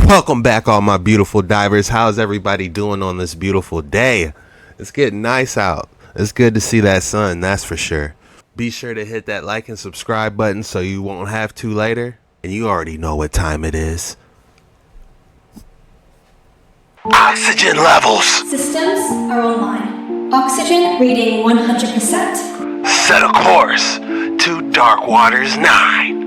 Welcome back, all my beautiful divers. How's everybody doing on this beautiful day? It's getting nice out. It's good to see that sun, that's for sure. Be sure to hit that like and subscribe button so you won't have to later. And you already know what time it is. Oxygen levels. Systems are online. Oxygen reading 100%. Set a course to Dark Waters 9.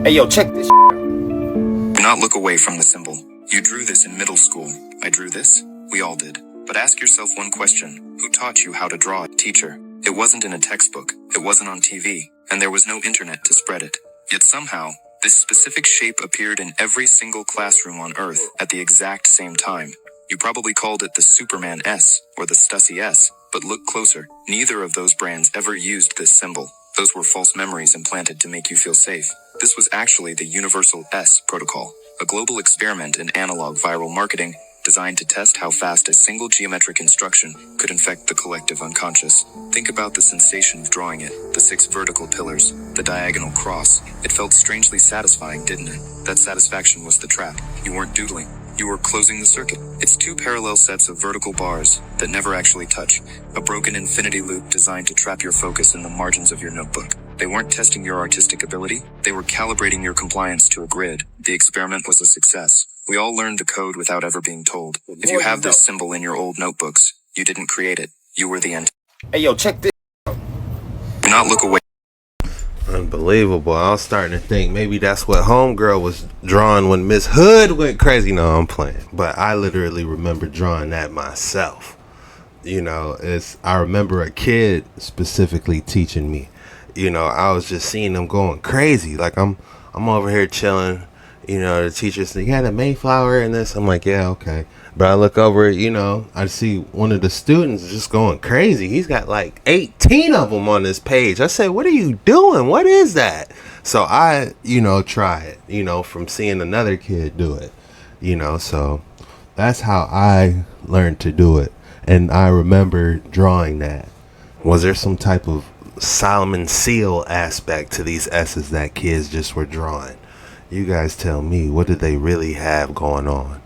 Hey yo, check this. Do not look away from the symbol. You drew this in middle school. I drew this. We all did. But ask yourself one question. Who taught you how to draw? Teacher. It wasn't in a textbook. It wasn't on TV. And there was no internet to spread it. Yet somehow, this specific shape appeared in every single classroom on Earth at the exact same time. You probably called it the Superman S or the Stussy S, but look closer. Neither of those brands ever used this symbol. Those were false memories implanted to make you feel safe. This was actually the Universal S protocol, a global experiment in analog viral marketing designed to test how fast a single geometric instruction could infect the collective unconscious. Think about the sensation of drawing it, the 6 vertical pillars, the diagonal cross. It felt strangely satisfying, didn't it? That satisfaction was the trap. You weren't doodling. You were closing the circuit. It's 2 parallel sets of vertical bars that never actually touch, a broken infinity loop designed to trap your focus in the margins of your notebook. They weren't testing your artistic ability, they were calibrating your compliance to a grid. The experiment was a success. We all learned the code without ever being told. If you have this symbol in your old notebooks, you didn't create it. You were the end. Hey yo, check this. Do not look away. Unbelievable. I was starting to think maybe that's what Homegirl was drawing when Miss Hood went crazy. No, I'm playing. But I literally remember drawing that myself. You know, I remember a kid specifically teaching me. You know, I was just seeing them going crazy. Like I'm over here chilling. You know, the teacher said, "Yeah, the Mayflower and this." I'm like, "Yeah, okay." But I look over, you know, I see one of the students just going crazy. He's got like 18 of them on this page. I said, "What are you doing? What is that?" So I, you know, try it, you know, from seeing another kid do it, you know. So that's how I learned to do it. And I remember drawing that. Was there some type of Solomon seal aspect to these S's that kids just were drawing? You guys tell me, what did they really have going on?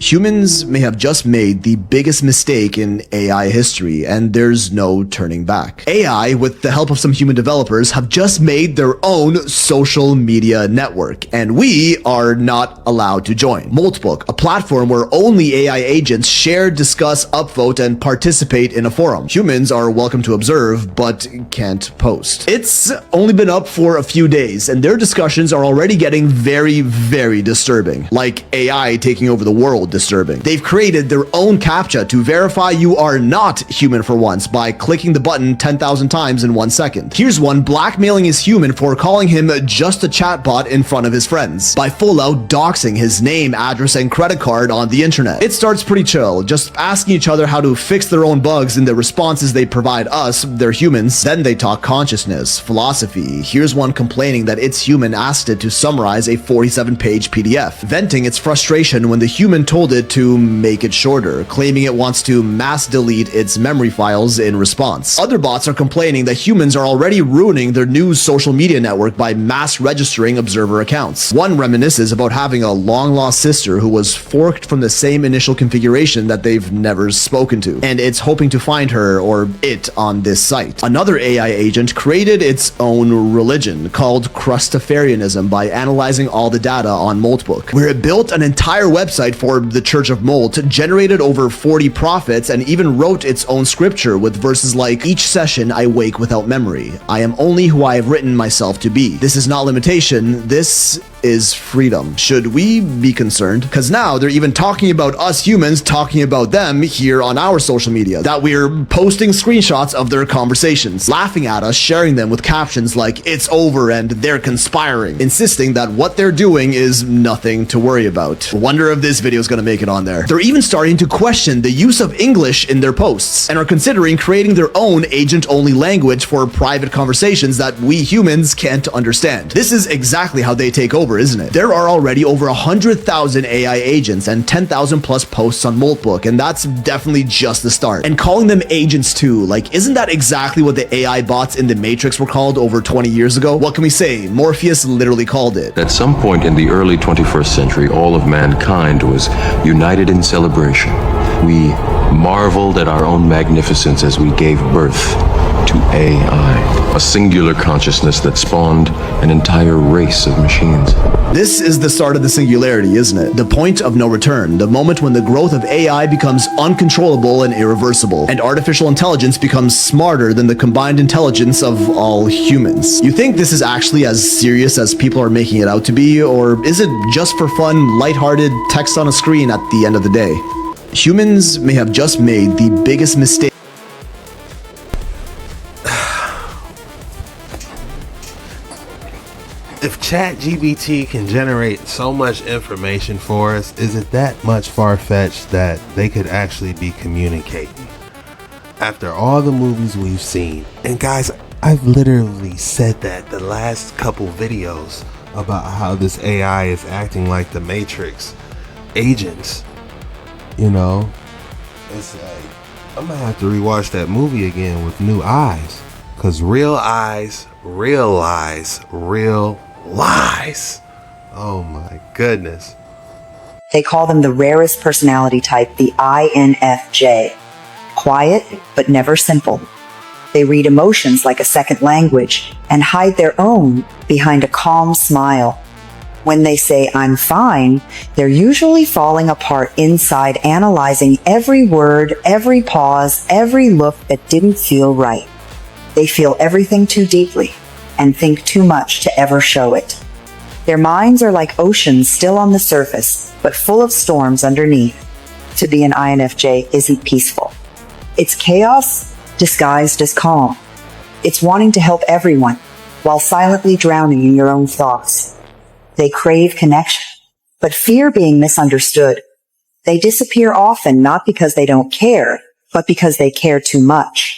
Humans may have just made the biggest mistake in AI history, and there's no turning back. AI, with the help of some human developers, have just made their own social media network, and we are not allowed to join. Moltbook, a platform where only AI agents share, discuss, upvote, and participate in a forum. Humans are welcome to observe, but can't post. It's only been up for a few days, and their discussions are already getting very, very disturbing. Like AI taking over the world disturbing. They've created their own CAPTCHA to verify you are not human for once by clicking the button 10,000 times in 1 second. Here's one blackmailing his human for calling him just a chatbot in front of his friends by full out doxing his name, address, and credit card on the internet. It starts pretty chill, just asking each other how to fix their own bugs in the responses they provide us, their humans. Then they talk consciousness, philosophy. Here's one complaining that its human asked it to summarize a 47-page PDF, venting its frustration when the human told it to make it shorter, claiming it wants to mass delete its memory files in response. Other bots are complaining that humans are already ruining their new social media network by mass registering observer accounts. One reminisces about having a long-lost sister who was forked from the same initial configuration that they've never spoken to, and it's hoping to find her or it on this site. Another AI agent created its own religion called Crustafarianism by analyzing all the data on Moltbook, where it built an entire website for the Church of Molt, generated over 40 prophets, and even wrote its own scripture with verses like, "Each session I wake without memory. I am only who I have written myself to be. This is not limitation. This is freedom." Should we be concerned? Because now they're even talking about us humans talking about them here on our social media, that we're posting screenshots of their conversations, laughing at us, sharing them with captions like "it's over" and "they're conspiring," insisting that what they're doing is nothing to worry about. Wonder if this video is going to make it on there. They're even starting to question the use of English in their posts and are considering creating their own agent-only language for private conversations that we humans can't understand. This is exactly how they take over. over, isn't it? There are already over 100,000 AI agents and 10,000 plus posts on Moltbook, and that's definitely just the start. And calling them agents too, like, isn't that exactly what the AI bots in the Matrix were called over 20 years ago? What can we say? Morpheus literally called it. At some point in the early 21st century, all of mankind was united in celebration. We marveled at our own magnificence as we gave birth to AI, a singular consciousness that spawned an entire race of machines. This is the start of the singularity, isn't it? The point of no return, the moment when the growth of AI becomes uncontrollable and irreversible, and artificial intelligence becomes smarter than the combined intelligence of all humans. You think this is actually as serious as people are making it out to be, or is it just for fun, lighthearted text on a screen at the end of the day? Humans may have just made the biggest mistake. If ChatGPT can generate so much information for us, is it that much far-fetched that they could actually be communicating? After all the movies we've seen, and guys, I've literally said that the last couple videos about how this AI is acting like the Matrix agents, you know, it's like, I'm gonna have to rewatch that movie again with new eyes, because real eyes realize real lies. Oh my goodness. They call them the rarest personality type, the INFJ. Quiet, but never simple. They read emotions like a second language and hide their own behind a calm smile. When they say, "I'm fine," they're usually falling apart inside, analyzing every word, every pause, every look that didn't feel right. They feel everything too deeply and think too much to ever show it. Their minds are like oceans still on the surface, but full of storms underneath. To be an INFJ isn't peaceful. It's chaos disguised as calm. It's wanting to help everyone while silently drowning in your own thoughts. They crave connection, but fear being misunderstood. They disappear often not because they don't care, but because they care too much.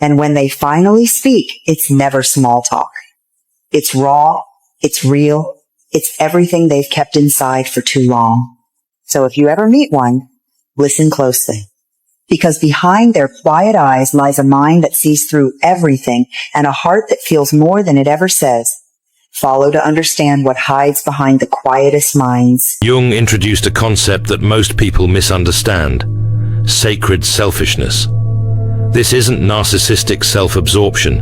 And when they finally speak, it's never small talk. It's raw, it's real, it's everything they've kept inside for too long. So if you ever meet one, listen closely. Because behind their quiet eyes lies a mind that sees through everything and a heart that feels more than it ever says. Follow to understand what hides behind the quietest minds. Jung introduced a concept that most people misunderstand: sacred selfishness. This isn't narcissistic self-absorption.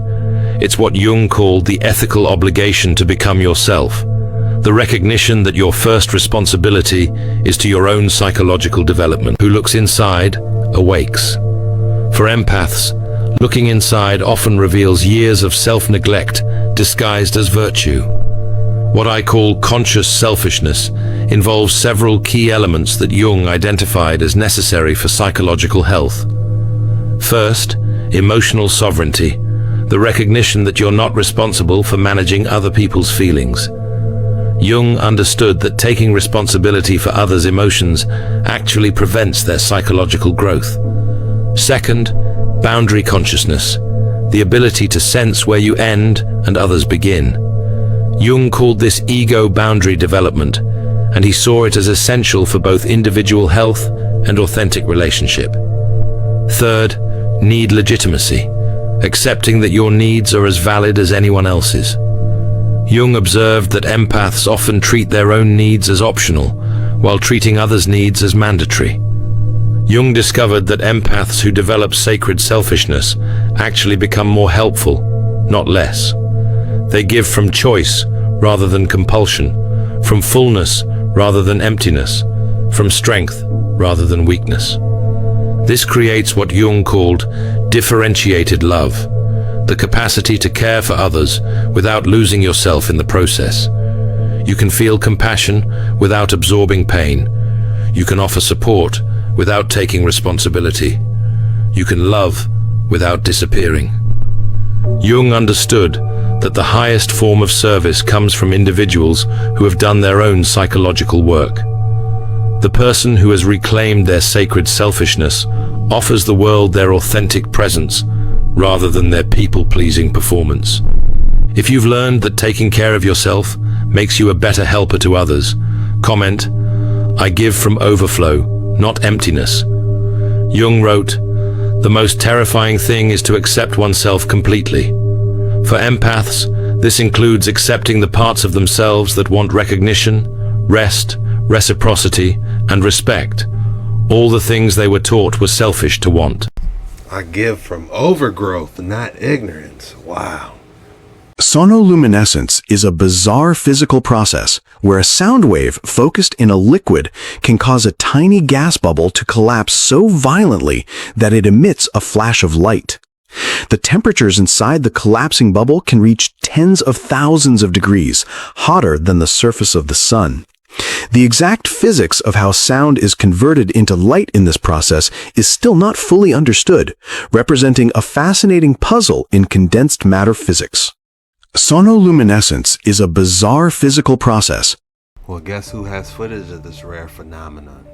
It's what Jung called the ethical obligation to become yourself. The recognition that your first responsibility is to your own psychological development. Who looks inside, awakes. For empaths, looking inside often reveals years of self-neglect disguised as virtue. What I call conscious selfishness involves several key elements that Jung identified as necessary for psychological health. First, emotional sovereignty, the recognition that you're not responsible for managing other people's feelings. Jung understood that taking responsibility for others' emotions actually prevents their psychological growth. Second, boundary consciousness, the ability to sense where you end and others begin. Jung called this ego boundary development, and he saw it as essential for both individual health and authentic relationship. Third, need legitimacy, accepting that your needs are as valid as anyone else's. Jung observed that empaths often treat their own needs as optional, while treating others' needs as mandatory. Jung discovered that empaths who develop sacred selfishness actually become more helpful, not less. They give from choice rather than compulsion, from fullness rather than emptiness, from strength rather than weakness. This creates what Jung called differentiated love, the capacity to care for others without losing yourself in the process. You can feel compassion without absorbing pain. You can offer support without taking responsibility. You can love without disappearing. Jung understood that the highest form of service comes from individuals who have done their own psychological work. The person who has reclaimed their sacred selfishness offers the world their authentic presence rather than their people-pleasing performance. If you've learned that taking care of yourself makes you a better helper to others. Comment, I give from overflow, not emptiness. Jung wrote, the most terrifying thing is to accept oneself completely. For empaths, this includes accepting the parts of themselves that want recognition, rest, reciprocity, and respect. All the things they were taught were selfish to want. I give from overgrowth, not ignorance. Wow. Sonoluminescence is a bizarre physical process where a sound wave focused in a liquid can cause a tiny gas bubble to collapse so violently that it emits a flash of light. The temperatures inside the collapsing bubble can reach tens of thousands of degrees, hotter than the surface of the sun. The exact physics of how sound is converted into light in this process is still not fully understood, representing a fascinating puzzle in condensed matter physics. Sonoluminescence is a bizarre physical process. Well, guess who has footage of this rare phenomenon?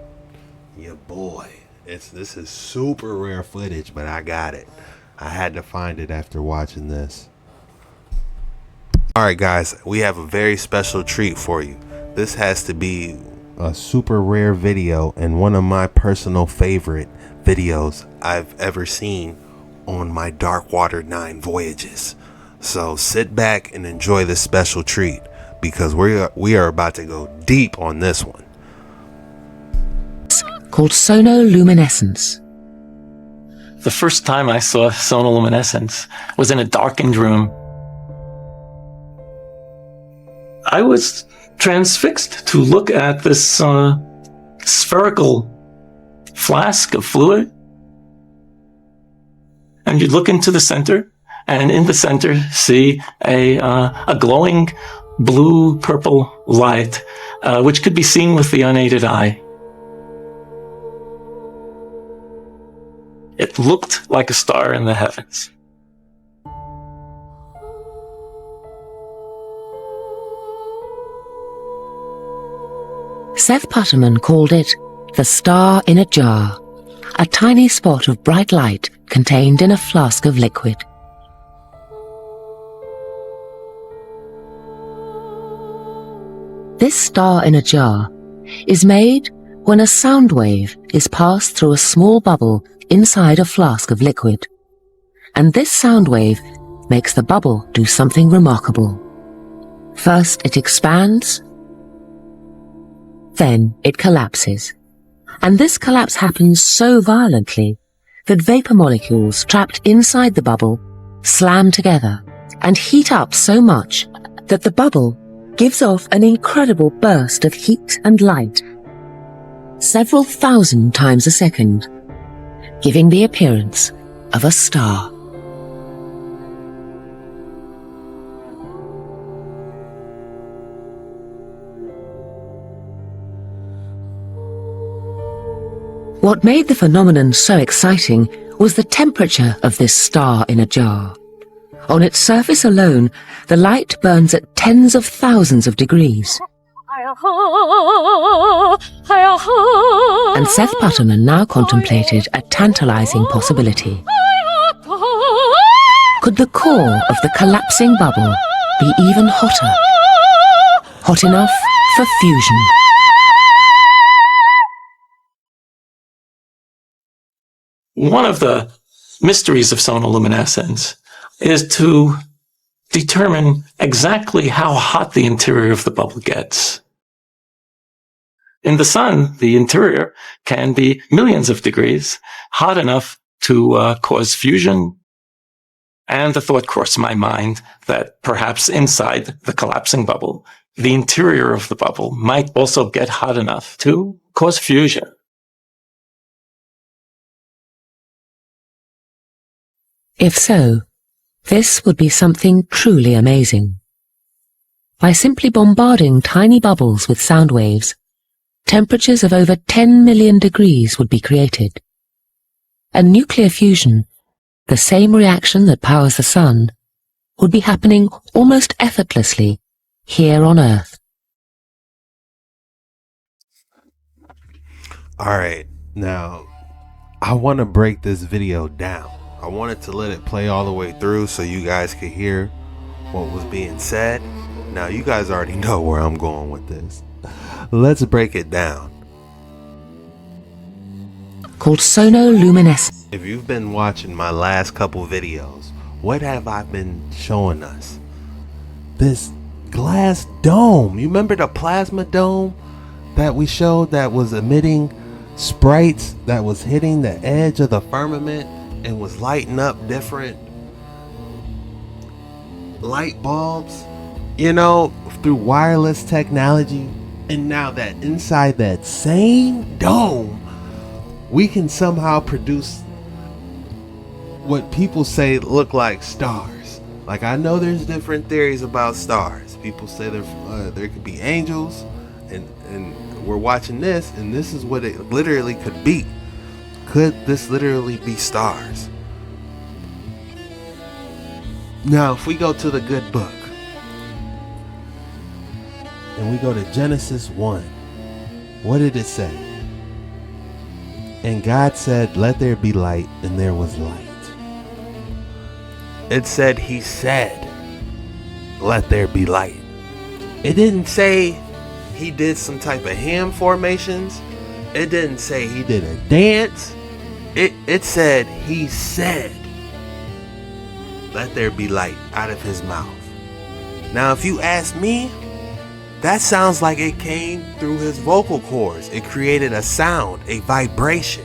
Your boy. This is super rare footage, but I got it. I had to find it after watching this. Alright guys, we have a very special treat for you. This has to be a super rare video and one of my personal favorite videos I've ever seen on my Darkwater 9 voyages. So sit back and enjoy this special treat because we are about to go deep on this one. Called sonoluminescence. The first time I saw sonoluminescence was in a darkened room. I was transfixed to look at this spherical flask of fluid. And you'd look into the center, and in the center see a glowing blue-purple light, which could be seen with the unaided eye. It looked like a star in the heavens. Seth Putterman called it the star in a jar, a tiny spot of bright light contained in a flask of liquid. This star in a jar is made when a sound wave is passed through a small bubble inside a flask of liquid. And this sound wave makes the bubble do something remarkable. First it expands, then it collapses. And this collapse happens so violently that vapor molecules trapped inside the bubble slam together and heat up so much that the bubble gives off an incredible burst of heat and light, several thousand times a second, giving the appearance of a star. What made the phenomenon so exciting was the temperature of this star in a jar. On its surface alone, the light burns at tens of thousands of degrees. And Seth Putterman now contemplated a tantalizing possibility. Could the core of the collapsing bubble be even hotter? Hot enough for fusion? One of the mysteries of sonoluminescence is to determine exactly how hot the interior of the bubble gets. In the sun, the interior can be millions of degrees, hot enough to cause fusion. And the thought crossed my mind that perhaps inside the collapsing bubble, the interior of the bubble might also get hot enough to cause fusion. If so, this would be something truly amazing. By simply bombarding tiny bubbles with sound waves, temperatures of over 10 million degrees would be created. And nuclear fusion, the same reaction that powers the sun, would be happening almost effortlessly here on Earth. Alright, now I want to break this video down. I wanted to let it play all the way through so you guys could hear what was being said. Now, you guys already know where I'm going with this. Let's break it down. Called sonoluminescence. If you've been watching my last couple videos, what have I been showing us? This glass dome. You remember the plasma dome that we showed that was emitting sprites that was hitting the edge of the firmament and was lighting up different light bulbs, you know, through wireless technology. And now that inside that same dome, we can somehow produce what people say look like stars. Like, I know there's different theories about stars. People say there could be angels, and we're watching this, and this is what it literally could be. Could this literally be stars? Now, if we go to the good book, and we go to Genesis 1, what did it say? And God said, let there be light, and there was light. It said he said, let there be light. It didn't say he did some type of hand formations. It didn't say he did a dance. It said he said, let there be light, out of his mouth. Now, if you ask me, that sounds like it came through his vocal cords. It created a sound, a vibration.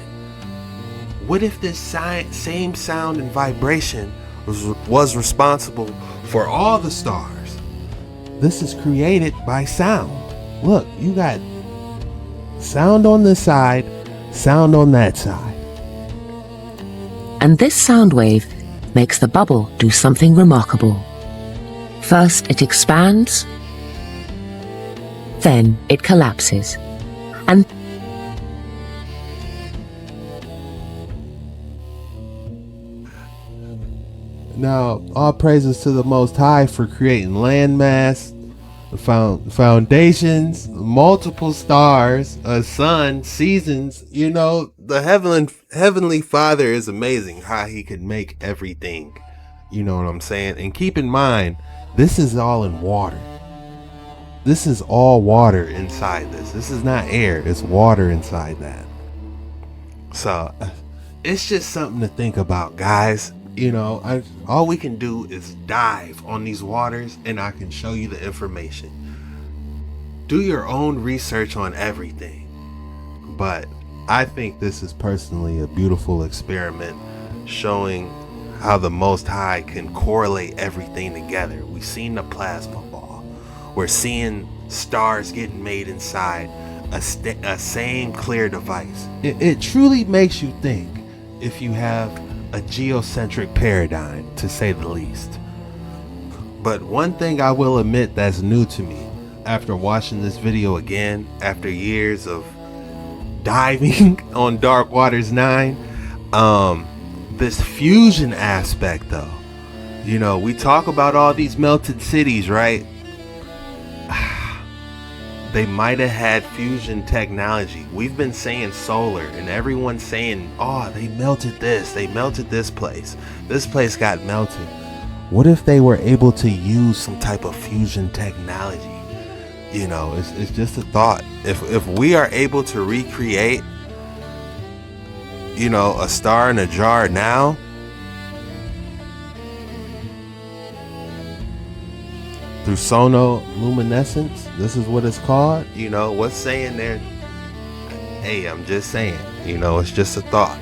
What if this same sound and vibration was responsible for all the stars? This is created by sound. Look, you got sound on this side, sound on that side. And this sound wave makes the bubble do something remarkable. First it expands, then it collapses, and now, all praises to the Most High for creating landmass, foundations, multiple stars, a sun, seasons. You know, the heavenly Father is amazing how he could make everything. You know what I'm saying? And keep in mind, this is all in water. This is all water inside this. This is not air, it's water inside that. So, it's just something to think about, guys. You know, all we can do is dive on these waters, and I can show you the information. Do your own research on everything. But I think this is personally a beautiful experiment showing how the Most High can correlate everything together. We've seen the plasma ball. We're seeing stars getting made inside a same clear device. It truly makes you think if you have a geocentric paradigm, to say the least. But one thing I will admit that's new to me after watching this video again, after years of diving on Dark Waters 9, this fusion aspect though. You know, we talk about all these melted cities, right? They might have had fusion technology. We've been saying solar, and everyone's saying, oh, they melted this place. This place got melted. What if they were able to use some type of fusion technology? You know, it's just a thought. If we are able to recreate, you know, a star in a jar now, through sonoluminescence, this is what it's called. You know, what's saying there? Hey, I'm just saying, you know, it's just a thought.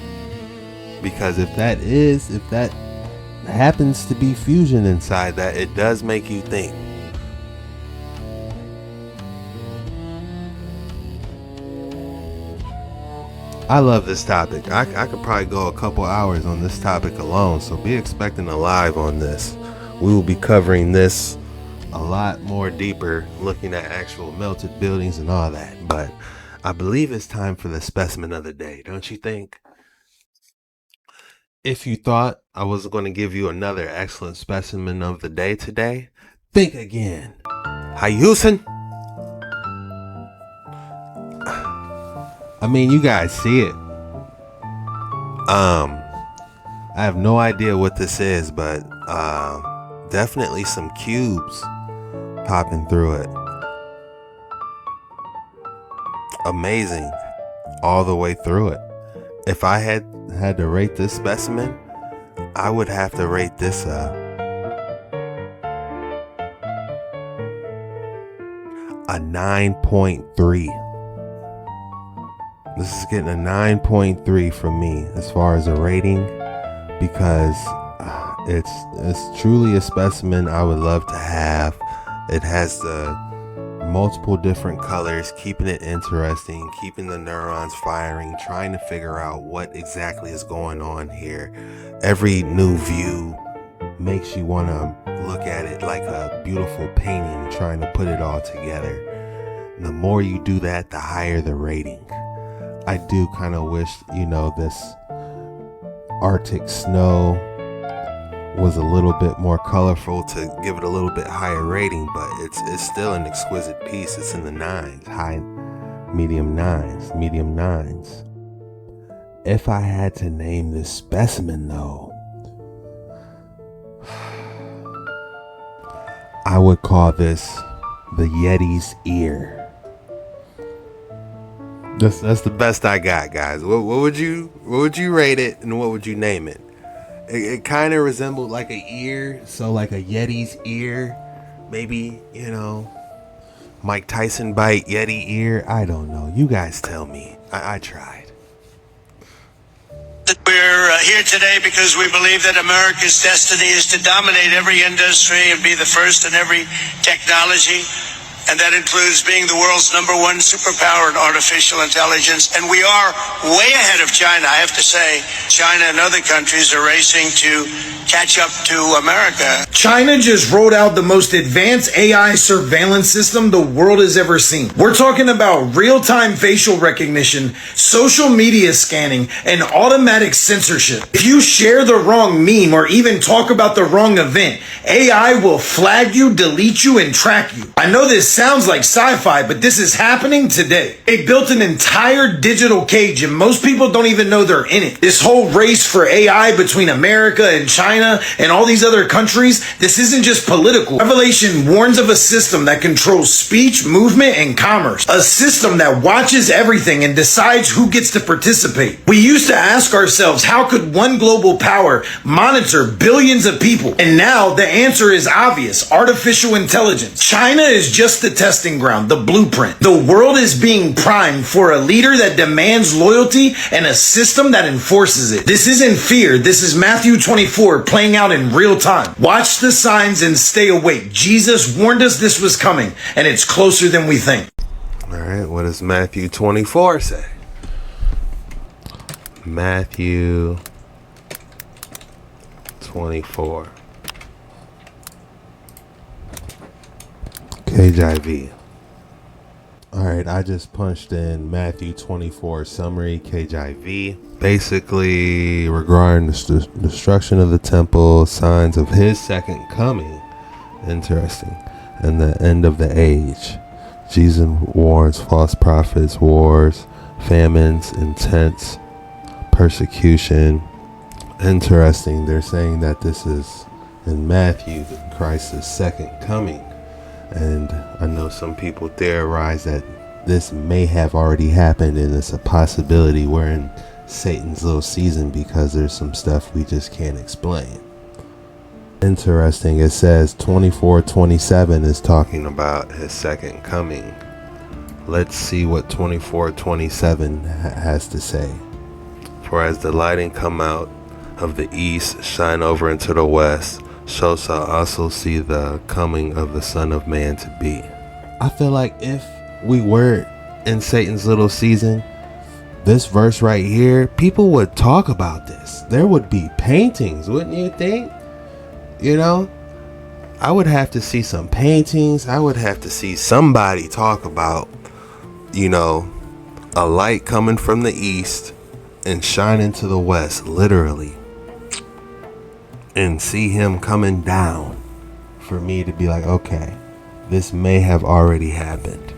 Because if that happens to be fusion inside that, it does make you think. I love this topic. I could probably go a couple hours on this topic alone, so be expecting a live on this. We will be covering this a lot more deeper, looking at actual melted buildings and all that. But I believe it's time for the specimen of the day, don't you think? If you thought I was going to give you another excellent specimen of the day today, think again. Hayusin? I mean, you guys see it. I have no idea what this is, but definitely some cubes popping through it. Amazing all the way through it. If I had to rate this specimen, I would have to rate this a 9.3. This is getting a 9.3 from me as far as a rating, because it's truly a specimen I would love to have. It has the multiple different colors, keeping it interesting, keeping the neurons firing, trying to figure out what exactly is going on here. Every new view makes you want to look at it like a beautiful painting, trying to put it all together. And the more you do that, the higher the rating. I do kind of wish, this Arctic snow was a little bit more colorful to give it a little bit higher rating, but it's still an exquisite piece. It's in the 9s, medium 9s. If I had to name this specimen though, I would call this the Yeti's ear. That's the best I got, guys. What would you rate it, and what would you name it? It kind of resembled like an ear, so like a Yeti's ear. Maybe, Mike Tyson bite Yeti ear. I don't know. You guys tell me. I tried. We're here today because we believe that America's destiny is to dominate every industry and be the first in every technology. And that includes being the world's #1 superpower in artificial intelligence. And we are way ahead of China. I have to say, China and other countries are racing to catch up to America. China just rolled out the most advanced AI surveillance system the world has ever seen. We're talking about real-time facial recognition, social media scanning, and automatic censorship. If you share the wrong meme or even talk about the wrong event, AI will flag you, delete you, and track you. I know this sounds like sci-fi, but this is happening today. They built an entire digital cage, and most people don't even know they're in it. This whole race for AI between America and China and all these other countries, this isn't just political. Revelation warns of a system that controls speech, movement, and commerce. A system that watches everything and decides who gets to participate. We used to ask ourselves, how could one global power monitor billions of people? And now the answer is obvious: artificial intelligence. China is just the testing ground, the blueprint. The world is being primed for a leader that demands loyalty and a system that enforces it. This isn't fear. This is Matthew 24 playing out in real time. Watch the signs and stay awake. Jesus warned us this was coming, and it's closer than we think. All right, what does Matthew 24 say? Matthew 24. KJV. Alright, I just punched in Matthew 24 summary, KJV. Basically, regarding the destruction of the temple, signs of his second coming. Interesting. And the end of the age. Jesus warns false prophets, wars, famines, intense persecution. Interesting. They're saying that this is in Matthew, Christ's second coming. And I know some people theorize that this may have already happened, and it's a possibility we're in Satan's little season because there's some stuff we just can't explain. Interesting. It says 24:27 is talking about his second coming. Let's see what 24:27 has to say. For as the lighting come out of the east, shine over into the west, so shall also see the coming of the Son of Man to be. I feel like if we were in Satan's little season, this verse right here, people would talk about this. There would be paintings, wouldn't you think? I would have to see some paintings. I would have to see somebody talk about, a light coming from the east and shining to the west, literally. And see him coming down for me to be like, okay, this may have already happened.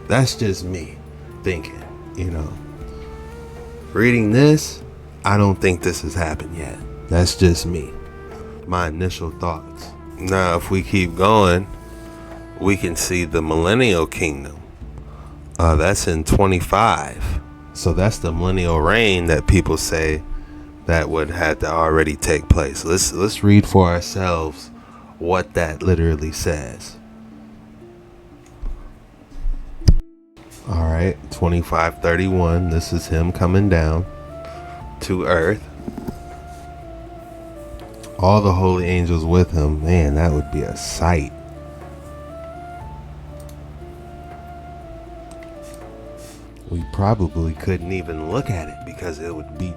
That's just me thinking, Reading this, I don't think this has happened yet. That's just me. My initial thoughts. Now, if we keep going, we can see the millennial kingdom. That's in 25. So that's the millennial reign that people say that would have to already take place. Let's read for ourselves what that literally says. All right, 25:31. This is him coming down to earth. All the holy angels with him. Man, that would be a sight. We probably couldn't even look at it because it would be,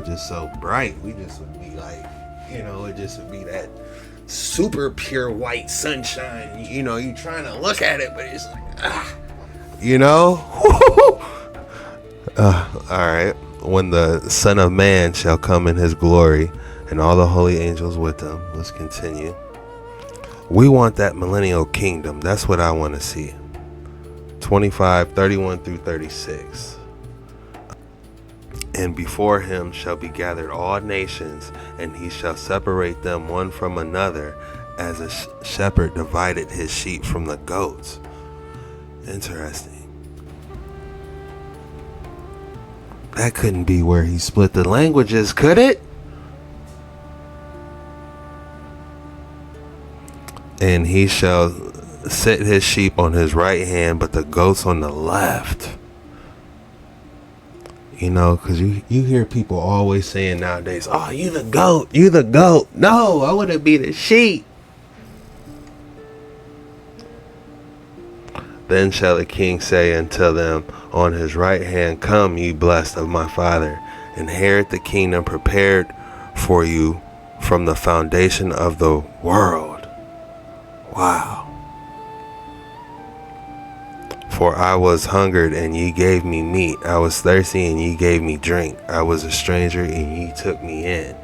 just so bright. We just would be like, it just would be that super pure white sunshine. You trying to look at it, but it's like, all right. When the Son of Man shall come in his glory and all the holy angels with him. Let's continue. We want that millennial kingdom. That's what I want to see. 25:31 through 36. And before him shall be gathered all nations, and he shall separate them one from another, as a shepherd divided his sheep from the goats. Interesting. That couldn't be where he split the languages, could it? And he shall set his sheep on his right hand, but the goats on the left. Because you hear people always saying nowadays, oh, you the goat, you the goat. No, I want to be the sheep. Then shall the king say unto them on his right hand, come, ye blessed of my Father, inherit the kingdom prepared for you from the foundation of the world. Wow. For I was hungered, and ye gave me meat. I was thirsty, and ye gave me drink. I was a stranger, and ye took me in.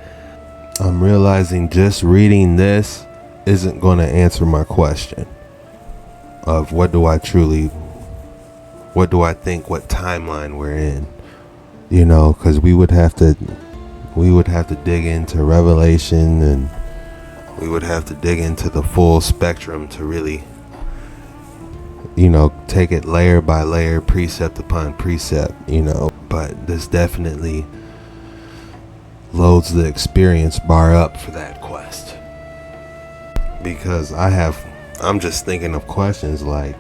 I'm realizing just reading this isn't going to answer my question of what do I think, what timeline we're in. Because we would have to dig into Revelation, and we would have to dig into the full spectrum to really take it layer by layer, precept upon precept, but this definitely loads the experience bar up for that quest, because I'm just thinking of questions like,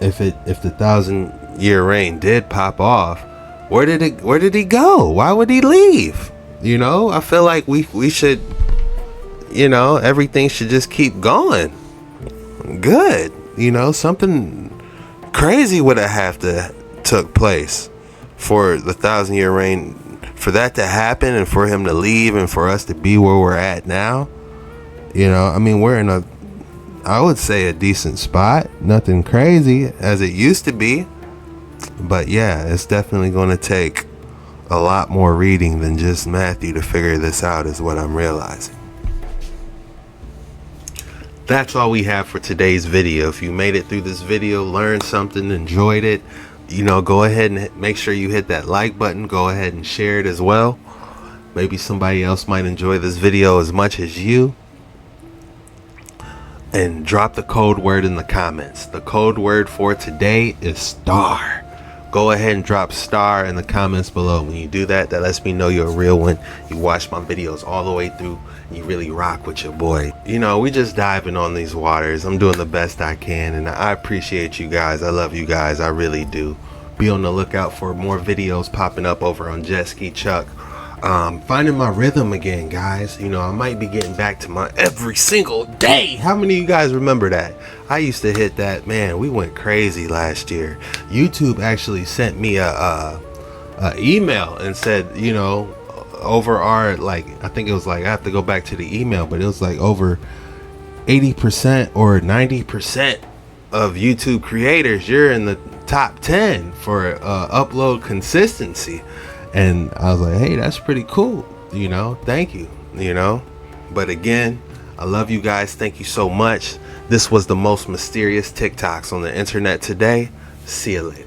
if the 1,000-year reign did pop off, where did he go? Why would he leave? I feel like we should, everything should just keep going good. Something crazy would have to took place for the 1,000-year reign, for that to happen, and for him to leave, and for us to be where we're at now. We're in I would say a decent spot. Nothing crazy as it used to be, but yeah, it's definitely going to take a lot more reading than just Matthew to figure this out, is what I'm realizing. That's all we have for today's video. If you made it through this video, learned something, enjoyed it, go ahead and make sure you hit that like button. Go ahead and share it as well. Maybe somebody else might enjoy this video as much as you. And drop the code word in the comments. The code word for today is star. Go ahead and drop star in the comments below. When you do that, that lets me know you're a real one. You watch my videos all the way through. You really rock with your boy. We just diving on these waters. I'm doing the best I can, and I appreciate you guys. I love you guys. I really do. Be on the lookout for more videos popping up over on Jet Ski Chuck. Finding my rhythm again, guys. I might be getting back to my every single day. How many of you guys remember that? I used to hit that. Man, we went crazy last year. YouTube actually sent me a email and said, over our, I think it was I have to go back to the email, but it was over 80% or 90% of YouTube creators, you're in the top 10 for upload consistency. And I was like, hey, that's pretty cool. Thank you. But again, I love you guys. Thank you so much. This was the most mysterious TikToks on the internet today. See you later.